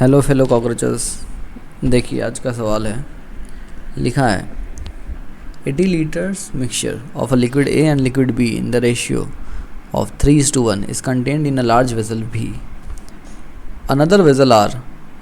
Hello fellow cockroaches. देखिए आज का सवाल है, लिखा है 80 liters mixture of a liquid A and liquid B in the ratio of 3:1 is contained in a large vessel B. Another vessel R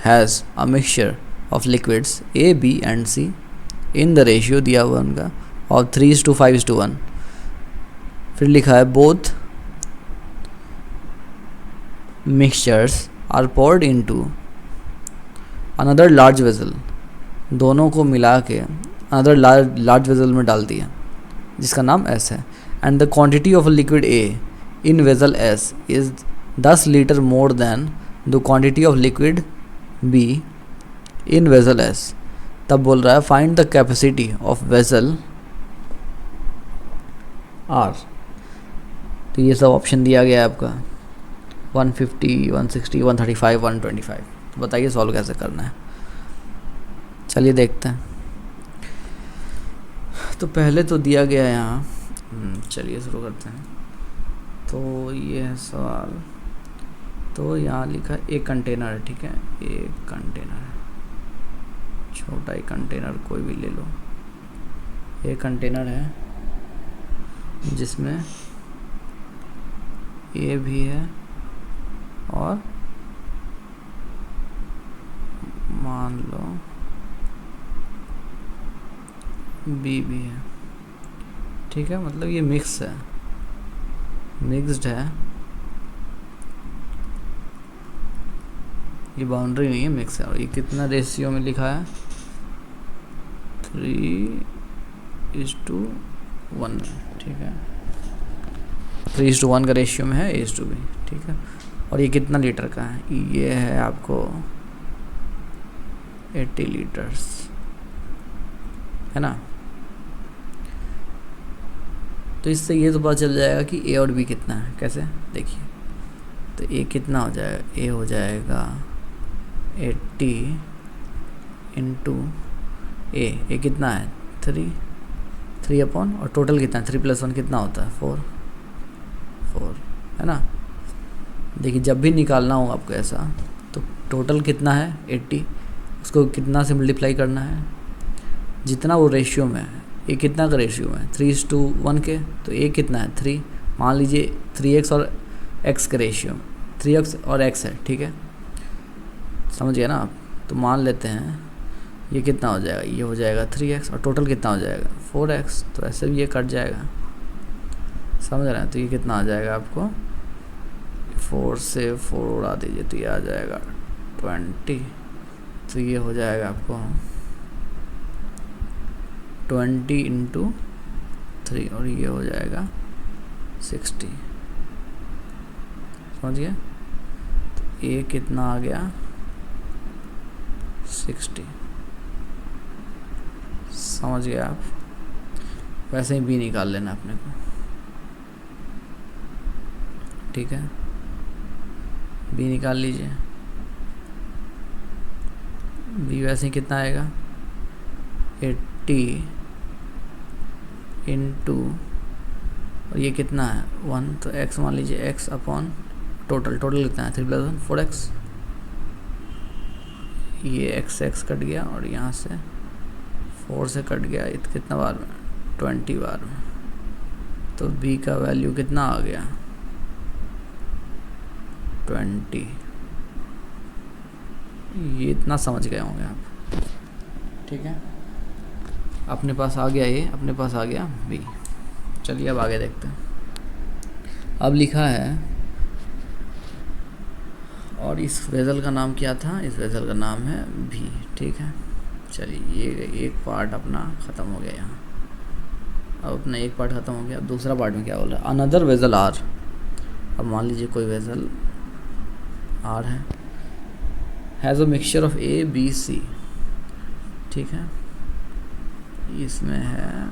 has a mixture of liquids A, B and C in the ratio दिया हुआ उनका of 3:5:1. फिर लिखा है both mixtures are poured into another large vessel, दोनों को मिला के अनदर लार्ज वेसल में डाल दिया जिसका नाम एस है। And the quantity of liquid A in vessel S is 10 litre more than the quantity of liquid B in vessel S. तब बोल रहा है find the capacity of vessel R. तो ये सब ऑप्शन दिया गया है आपका 150, 160, 135, 125। तो बताइए सॉल्व कैसे करना है। चलिए देखते हैं। तो पहले तो दिया गया है यहाँ, चलिए शुरू करते हैं। तो ये है सवाल। तो यहाँ लिखा एक कंटेनर है, ठीक है, एक कंटेनर है, छोटा ही कंटेनर कोई भी ले लो। एक कंटेनर है जिसमें ए भी है और मान लो बी भी है, ठीक है। मतलब ये मिक्स है, मिक्स्ड है, ये बाउंड्री नहीं है, मिक्स है। और ये कितना रेशियो में लिखा है 3:1 में, ठीक है। 3:1 का रेशियो में है A:B, ठीक है। और ये कितना लीटर का है, ये है आपको 80 लीटर्स, है ना। तो इससे ये तो पता चल जाएगा कि ए और बी कितना है। कैसे, देखिए। तो ए कितना हो जाएगा, ए हो जाएगा 80 इंटू ए कितना है 3 अपॉन, और टोटल कितना है 3 + 1 कितना होता है 4, है ना। देखिए जब भी निकालना हो आपको ऐसा, तो टोटल कितना है 80, उसको कितना से मल्टीप्लाई करना है, जितना वो रेशियो में है। ये कितना का रेशियो में है 3:1 के, तो ये कितना है 3। मान लीजिए 3x और x का रेशियो, 3x और x है, ठीक है, समझ गए ना आप। तो मान लेते हैं ये कितना हो जाएगा, ये हो जाएगा 3x और टोटल कितना हो जाएगा 4x। तो ऐसे भी ये कट जाएगा, समझ रहे हैं। तो ये कितना आ जाएगा आपको, 4 से 4 उड़ा दीजिए तो ये आ जाएगा 20। तो ये हो जाएगा आपको 20 इंटू 3 और ये हो जाएगा 60, समझ गए। तो ये कितना आ गया 60, समझ गए आप। वैसे ही बी निकाल लेना अपने को, ठीक है। बी निकाल लीजिए। बी वैसे ही कितना आएगा 80 इंटू, और ये कितना है 1, तो x मान लीजिए x अपॉन टोटल कितना है 3 + 1 4x। ये x कट गया और यहाँ से 4 से कट गया, ये कितना बार में 20 बार में। तो b का वैल्यू कितना आ गया 20। ये इतना समझ गए होंगे आप, ठीक है। अपने पास आ गया, ये अपने पास आ गया बी। चलिए अब आगे देखते हैं। अब लिखा है, और इस वेसल का नाम क्या था, इस वेसल का नाम है भी, ठीक है। चलिए ये एक पार्ट अपना ख़त्म हो गया यहाँ। अब अपना एक पार्ट ख़त्म हो गया। अब दूसरा पार्ट में क्या बोल रहा है, अनदर वेसल आर। अब मान लीजिए कोई वेसल आर है, has a mixture of A, B, C, ठीक है। इसमें है,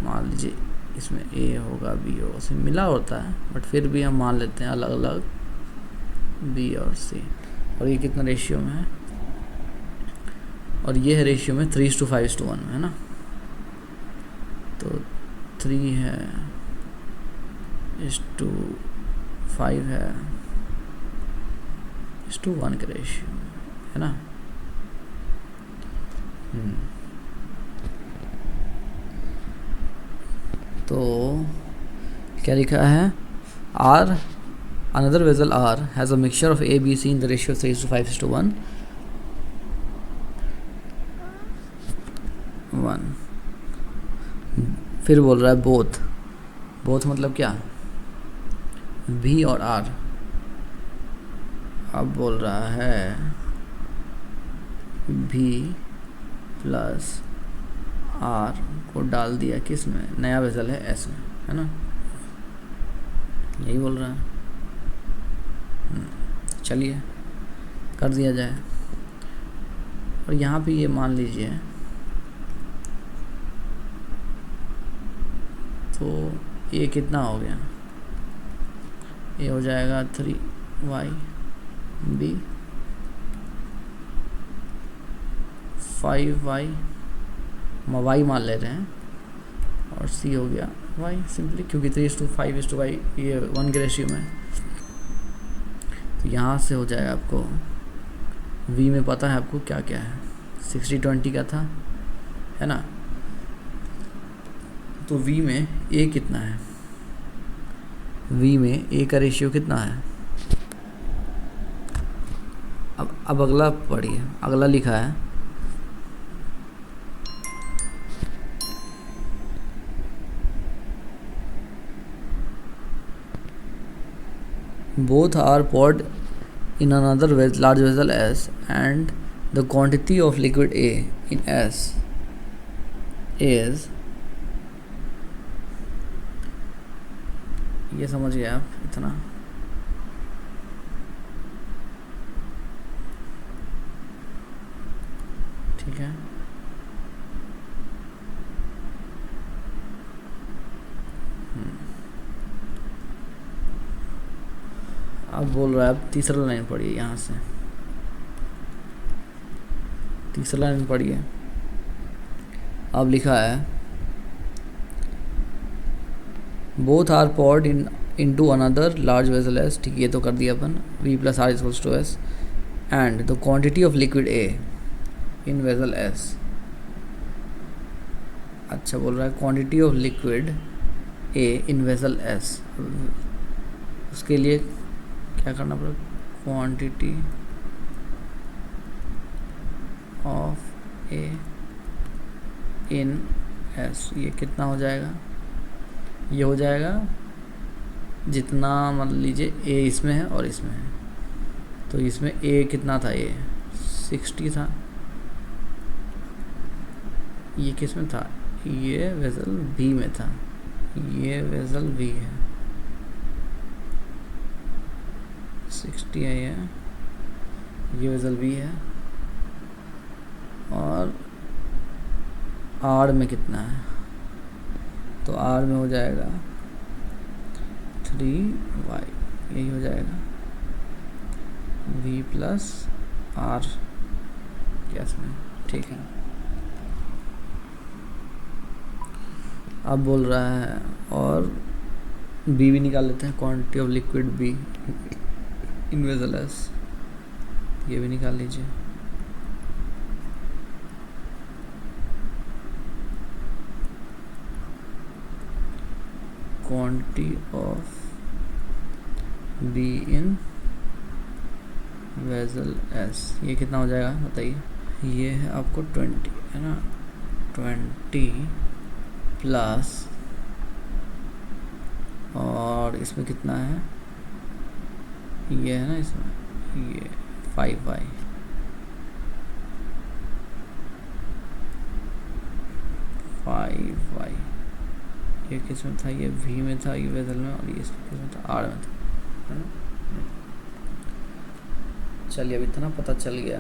मान लीजिए इसमें A होगा, B होगा, उसमें मिला होता है, बट फिर भी हम मान लेते हैं अलग अलग B और C। और ये कितना रेशियो में है, और ये है रेशियो में 3:5:1 में, है ना। तो 3 है 5 है 5:1 का रेशियो है ना। तो क्या लिखा है, or another vessel R has a mixture of A B C in the ratio 3:5:1 1। फिर बोल रहा है बोथ, बोथ मतलब क्या, बी और आर। अब बोल रहा है बी प्लस आर को डाल दिया किस में, नया वेसल है एस में, है ना, यही बोल रहा है। चलिए कर दिया जाए। और यहाँ पे ये मान लीजिए, तो ये कितना हो गया, ये हो जाएगा 3y b 5y y मान ले रहे हैं, और c हो गया y सिंपली, क्योंकि 3:5:y ये 1 के रेशियो में। तो यहाँ से हो जाएगा आपको v में पता है आपको क्या क्या है, 60-20 का था, है ना। तो v में a कितना है, v में a का रेशियो कितना है। अब अगला पढ़िए, अगला लिखा है both are poured in another large vessel S and the quantity of liquid A in S is, ये समझ गए आप इतना। ठीक है, अब बोल रहा है, अब तीसरा लाइन पढ़िए, यहाँ से तीसरा लाइन पढ़िए। अब लिखा है both are poured into another large vessel S, ठीक है, ये तो कर दिया अपन, v plus R equals to S and the quantity of liquid A in vessel S. अच्छा बोल रहा है quantity of liquid A in vessel S, उसके लिए क्या करना पड़ेगा, quantity of A in S, ये कितना हो जाएगा, ये हो जाएगा जितना मान लीजिए ए इसमें है और इसमें है, तो इसमें ए कितना था, ए 60 था, ये किस में था, ये वेसल बी में था, ये वेसल बी है, 60 है ये वेसल बी है, और आर में कितना है, तो आर में हो जाएगा 3y, यही हो जाएगा v प्लस आर गैस में, ठीक है। अब बोल रहा है और b भी निकाल लेते हैं, quantity of liquid b in vessel S, ये भी निकाल लीजिए। Quantity of b in vessel S, ये कितना हो जाएगा बताइए, ये है आपको 20, है ना, 20 प्लस, और इसमें कितना है, ये है ना, इसमें ये 5y, ये किस में था, ये v में था, ये वेसल में, और ये इसमें किस में था, r में था, है ना। चलिए अब इतना पता चल गया,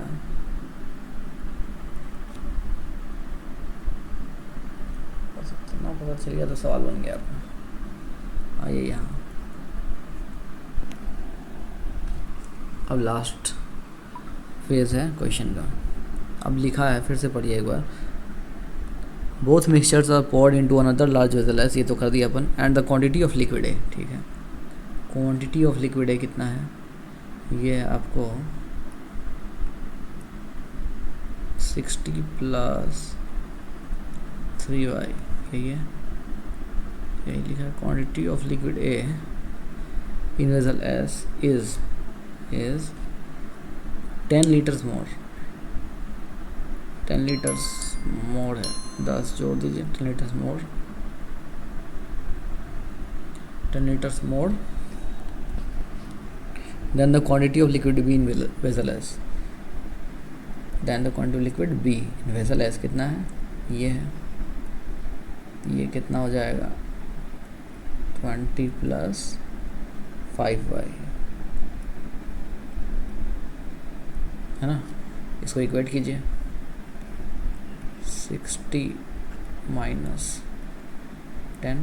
बस इतना पता चल गया तो सवाल बन गया अपना। आइए यहाँ, अब लास्ट फेज है क्वेश्चन का। अब लिखा है, फिर से पढ़िए एक बार, both mixtures are poured into another large vessel S, ये तो कर दिया अपन, and the quantity of liquid A, ठीक है, क्वांटिटी ऑफ लिक्विड ए कितना है, ये आपको 60 प्लस 3y, यही है, यही लिखा है। Quantity of liquid A in vessel S is 10 litres more, 10 litres more है, 10 जोड़ दीजिए, 10 litres more, 10 liters more than the quantity of liquid B in vessel S, than the quantity of liquid B in vessel S कितना है, ये है, ये कितना हो जाएगा 20 प्लस 5y, है ना। इसको इक्वेट कीजिए, 60 माइनस 10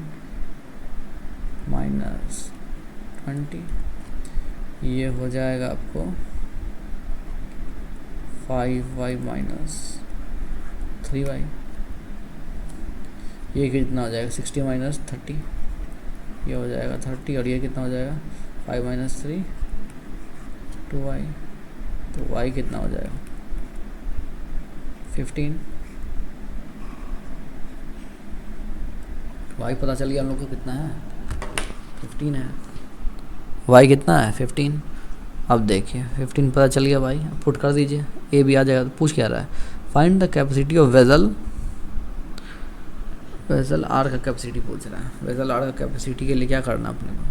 माइनस 20, ये हो जाएगा आपको 5y माइनस 3y, ये कितना हो जाएगा 60 माइनस 30, ये हो जाएगा 30, और ये कितना हो जाएगा 5 माइनस 3 2y, तो y कितना हो जाएगा 15, y पता चल गया हम लोग को कितना है 15 है, y कितना है 15। अब देखिए 15 पता चल गया भाई, अब पुट कर दीजिए, ए भी आ जाएगा। तो पूछ क्या रहा है, find the capacity of vessel R का कैपेसिटी पूछ रहा है। वेसल आर का कैपेसिटी के लिए क्या करना है अपने को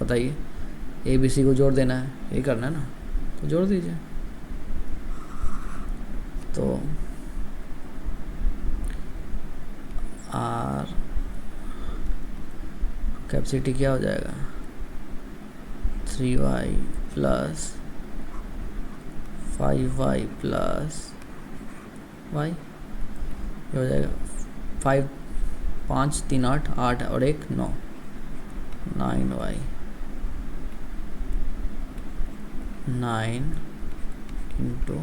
बताइए, ए बी सी को जोड़ देना है, ये करना है ना, तो जोड़ दीजिए। तो आर कैपेसिटी क्या हो जाएगा 3y plus 5y plus y, ये हो जाएगा 5 5 3 8 8 और 1 9 9y 9 इंटू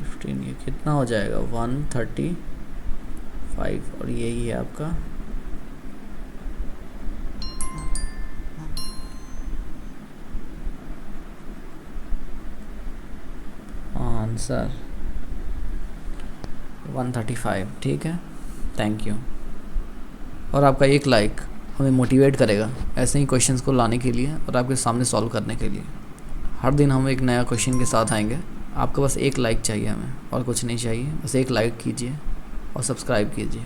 15, ये कितना हो जाएगा 135, और यही है आपका आंसर 135। ठीक है, थैंक यू। और आपका एक लाइक हमें मोटिवेट करेगा ऐसे ही क्वेश्चंस को लाने के लिए और आपके सामने सॉल्व करने के लिए। हर दिन हम एक नया क्वेश्चन के साथ आएंगे, आपको बस एक लाइक चाहिए हमें, और कुछ नहीं चाहिए, बस एक लाइक कीजिए और सब्सक्राइब कीजिए।